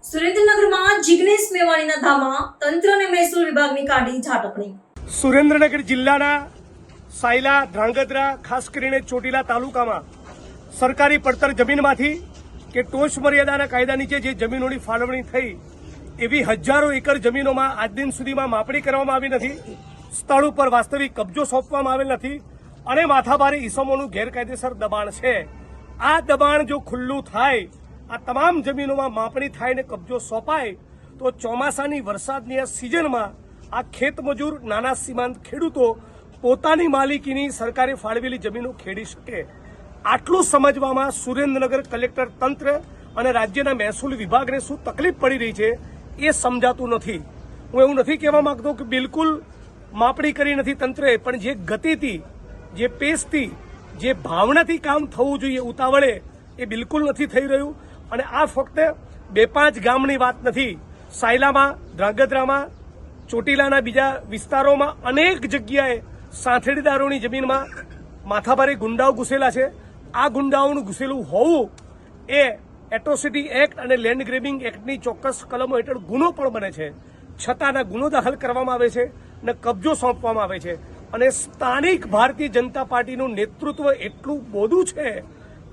સુરેન્દ્રનગરમાં જિગ્નેશ મેવાણીના ધામા તંત્ર અને મહેસૂલ વિભાગની કાઢી ઝાટકણી। સુરેન્દ્રનગર જિલ્લાના સાયલા, ધ્રાંગધ્રા, ખાસ કરીને ચોટીલા તાલુકામાં સરકારી પડતર જમીનમાંથી કે ટોચ મર્યાદાના કાયદા નીચે જે જમીનોની ફાળવણી થઈ એવી હજારો એકર જમીનોમાં આજ દિન સુધીમાં માપણી કરવામાં આવી નથી, સ્થળ ઉપર વાસ્તવિક કબજો સોંપવામાં આવેલ નથી અને માથાભારે ઈસમોનું ગેરકાયદેસર દબાણ છે। આ દબાણ જો ખુલ્લું થાય, આ તમામ જમીનોમાં માપણી થાય ને કબજો સોંપાય તો ચોમાસાની વરસાદની આ સિઝનમાં આ ખેતમજૂર, નાના સીમાંત ખેડૂતો પોતાની માલિકીની સરકારે ફાળવેલી જમીનો ખેડી શકે। આટલું સમજવામાં સુરેન્દ્રનગર કલેક્ટર તંત્ર અને રાજ્યના મહેસૂલ વિભાગને શું તકલીફ પડી રહી છે એ સમજાતું નથી। હું એવું નથી કહેવા માંગતો કે બિલકુલ માપણી કરી નથી તંત્રએ, પણ જે ગતિથી, જે પેસથી, જે ભાવનાથી કામ થવું જોઈએ ઉતાવળે એ બિલકુલ નથી થઈ રહ્યું। અને આ ફક્ત 2-5 ગામની વાત નથી, સાયલામાં, ધ્રાંગધ્રામાં, ચોટીલાના બીજા વિસ્તારોમાં અનેક જગ્યાએ સાંથેડીદારોની જમીનમાં માથાભારે ગુંડાઓ ઘૂસેલા છે। આ ગુંડાઓનું ઘૂસેલું હોવું એ એટ્રોસિટી એક્ટ અને લેન્ડ ગ્રેબિંગ એક્ટની ચોક્કસ કલમો હેઠળ ગુનો પણ બને છે, છતાંના ગુનો દાખલ કરવામાં આવે છે અને કબજો સોંપવામાં આવે છે। અને સ્થાનિક ભારતીય જનતા પાર્ટીનું નેતૃત્વ એટલું બોધું છે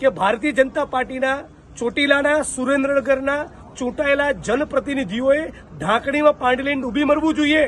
કે ભારતીય જનતા પાર્ટીના ચોટીલાના, સુરેન્દ્રનગરના ચૂંટાયેલા જનપ્રતિનિધિઓએ ઢાંકણીમાં પાંડી લઈને ડૂબી મરવું જોઈએ।